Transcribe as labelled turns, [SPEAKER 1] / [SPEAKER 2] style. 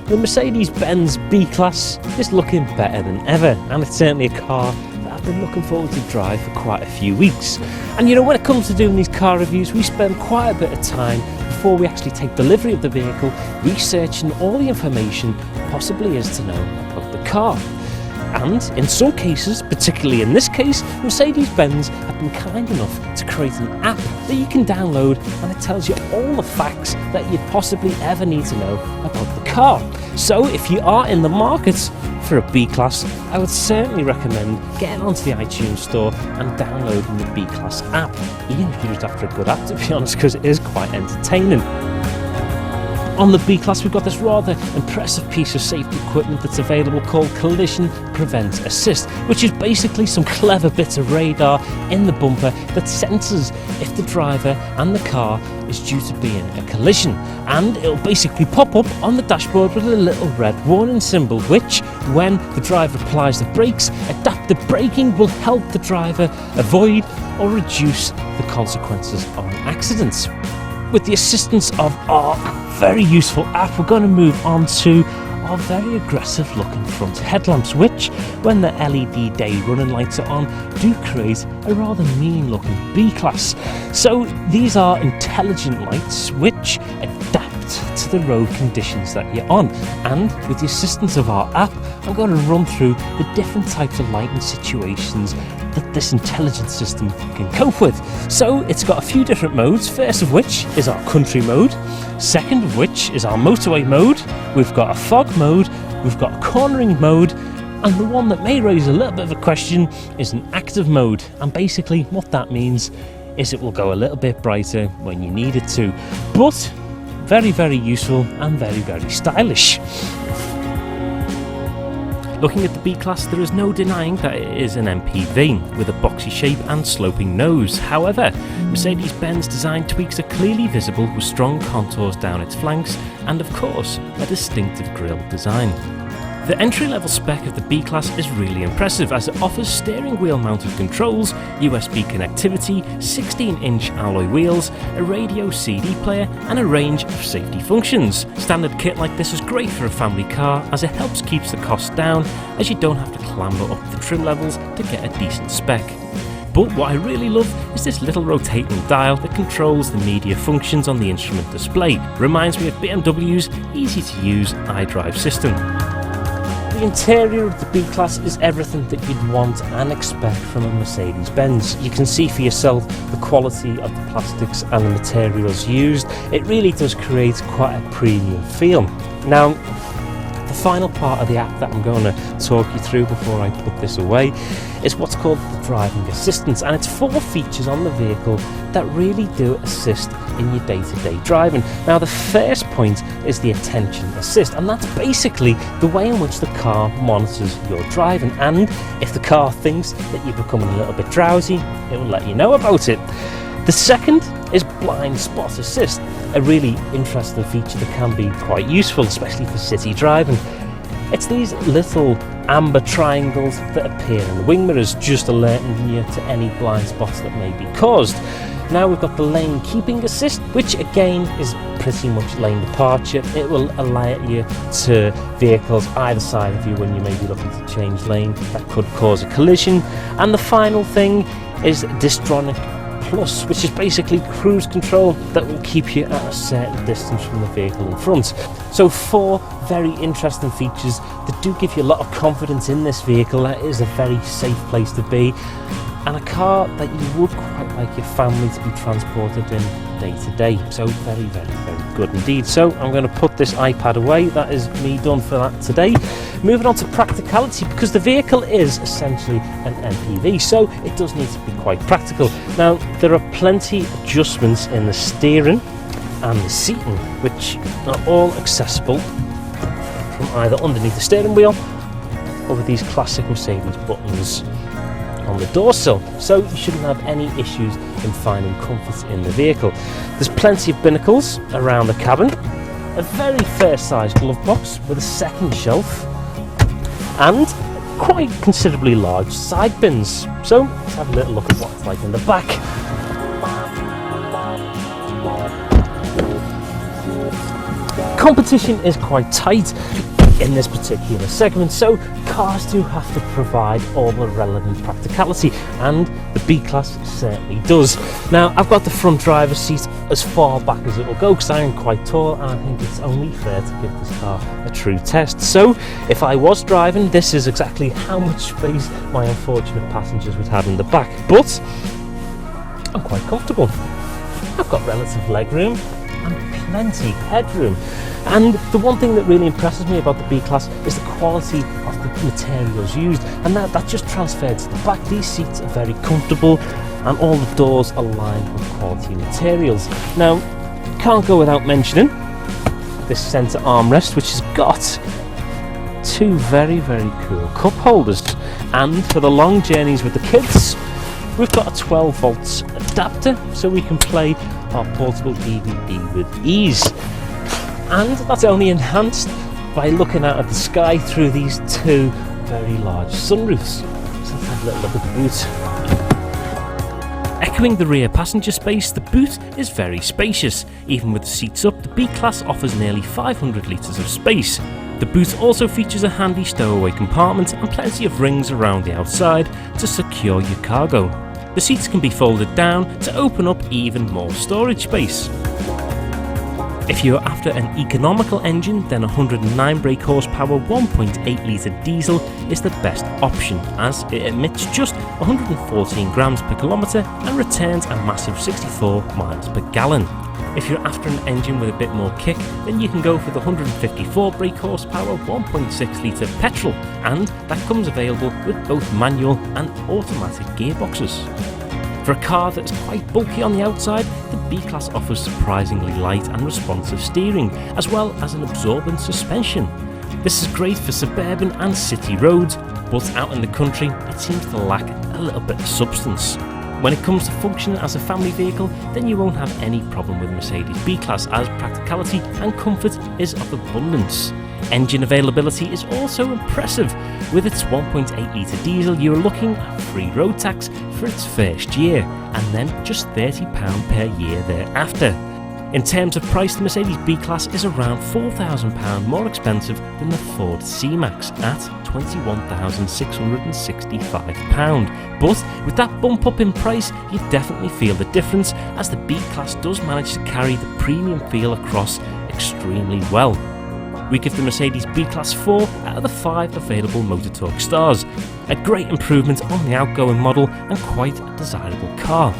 [SPEAKER 1] the Mercedes-Benz E-Class is looking better than ever, and it's certainly a car that I've been looking forward to drive for quite a few weeks. And you know, when it comes to doing these car reviews, we spend quite a bit of time before we actually take delivery of the vehicle researching all the information possibly is to know about the car. And in some cases, particularly in this case, Mercedes-Benz have been kind enough to create an app that you can download, and it tells you all the facts that you'd possibly ever need to know about the car. So if you are in the market for a B-Class, I would certainly recommend getting onto the iTunes store and downloading the B-Class app, even if you're just after a good app, to be honest, because it is quite entertaining. On the B-Class, we've got this rather impressive piece of safety equipment that's available called Collision Prevent Assist, which is basically some clever bits of radar in the bumper that senses if the driver and the car is due to be in a collision. And it'll basically pop up on the dashboard with a little red warning symbol, which, when the driver applies the brakes, adaptive braking will help the driver avoid or reduce the consequences of an accident. With the assistance of our very useful app, we're going to move on to our very aggressive looking front headlamps, which, when the LED day running lights are on, do create a rather mean looking B-Class. So these are intelligent lights which adapt to the road conditions that you're on, and with the assistance of our app, I'm going to run through the different types of lighting situations that this intelligent system can cope with. So it's got a few different modes, first of which is our country mode, second of which is our motorway mode, we've got a fog mode, we've got a cornering mode, and the one that may raise a little bit of a question is an active mode. And basically what that means is it will go a little bit brighter when you need it to, but very, very useful and very, very stylish. Looking at the B-Class, there is no denying that it is an MPV with a boxy shape and sloping nose. However, Mercedes-Benz design tweaks are clearly visible with strong contours down its flanks and, of course, a distinctive grille design. The entry-level spec of the B-Class is really impressive, as it offers steering wheel mounted controls, USB connectivity, 16-inch alloy wheels, a radio CD player and a range of safety functions. Standard kit like this is great for a family car, as it helps keep the cost down, as you don't have to clamber up the trim levels to get a decent spec. But what I really love is this little rotating dial that controls the media functions on the instrument display. Reminds me of BMW's easy-to-use iDrive system. The interior of the B-Class is everything that you'd want and expect from a Mercedes-Benz. You can see for yourself the quality of the plastics and the materials used. It really does create quite a premium feel. Now, the final part of the app that I'm going to talk you through before I put this away is what's called the driving assistance, and it's 4 features on the vehicle that really do assist in your day-to-day driving. Now, the first point is the attention assist, and that's basically the way in which the car monitors your driving, and if the car thinks that you're becoming a little bit drowsy, it will let you know about it. The second is blind spot assist, a really interesting feature that can be quite useful, especially for city driving. It's these little amber triangles that appear in the wing mirrors, just alerting you to any blind spots that may be caused. Now we've got the lane keeping assist, which again is pretty much lane departure. It will alert you to vehicles either side of you when you may be looking to change lane that could cause a collision. And the final thing is Distronic Plus, which is basically cruise control that will keep you at a certain distance from the vehicle in front. So 4 very interesting features that do give you a lot of confidence in this vehicle. That is a very safe place to be, and a car that you would quite like your family to be transported in day to day. So very, very, very good indeed. So I'm going to put this iPad away. That is me done for that today. Moving on to practicality, because the vehicle is essentially an MPV, so it does need to be quite practical. Now, there are plenty of adjustments in the steering and the seating, which are all accessible from either underneath the steering wheel or with these classic Mercedes buttons on the door sill, so you shouldn't have any issues in finding comfort in the vehicle. There's plenty of binnacles around the cabin, a very fair sized glove box with a second shelf, and quite considerably large side bins. So let's have a little look at what it's like in the back. competition is quite tight in this particular segment, so cars do have to provide all the relevant practicality, and the B-Class certainly does. Now, I've got the front driver's seat as far back as it will go because I am quite tall, and I think it's only fair to give this car a true test. So if I was driving, this is exactly how much space my unfortunate passengers would have in the back, but I'm quite comfortable. I've got relative legroom and plenty headroom. And the one thing that really impresses me about the B-Class is the quality of the materials used, and that just transferred to the back. These seats are very comfortable and all the doors are lined with quality materials. Now, can't go without mentioning this centre armrest, which has got two very, very cool cup holders. And for the long journeys with the kids, we've got a 12 volts adapter so we can play our portable DVD with ease. And that's only enhanced by looking out at the sky through these two very large sunroofs. So let's have a little look at the boot. Echoing the rear passenger space, the boot is very spacious. Even with the seats up, the B-Class offers nearly 500 litres of space. The boot also features a handy stowaway compartment and plenty of rings around the outside to secure your cargo. The seats can be folded down to open up even more storage space. If you're after an economical engine, then a 109 brake horsepower 1.8 litre diesel is the best option, as it emits just 114 grams per kilometre and returns a massive 64 miles per gallon. If you're after an engine with a bit more kick, then you can go for the 154 brake horsepower 1.6 litre petrol, and that comes available with both manual and automatic gearboxes. For a car that is quite bulky on the outside, the B-Class offers surprisingly light and responsive steering, as well as an absorbent suspension. This is great for suburban and city roads, but out in the country it seems to lack a little bit of substance. When it comes to functioning as a family vehicle, then you won't have any problem with Mercedes B-Class, as practicality and comfort is of abundance. Engine availability is also impressive. With its 1.8 litre diesel, you're looking at free road tax for its first year, and then just £30 per year thereafter. In terms of price, the Mercedes B-Class is around £4,000 more expensive than the Ford C-Max at £21,665. But with that bump up in price, you definitely feel the difference, as the B-Class does manage to carry the premium feel across extremely well. We give the Mercedes B-Class 4 out of the 5 available Motor Talk stars. A great improvement on the outgoing model and quite a desirable car.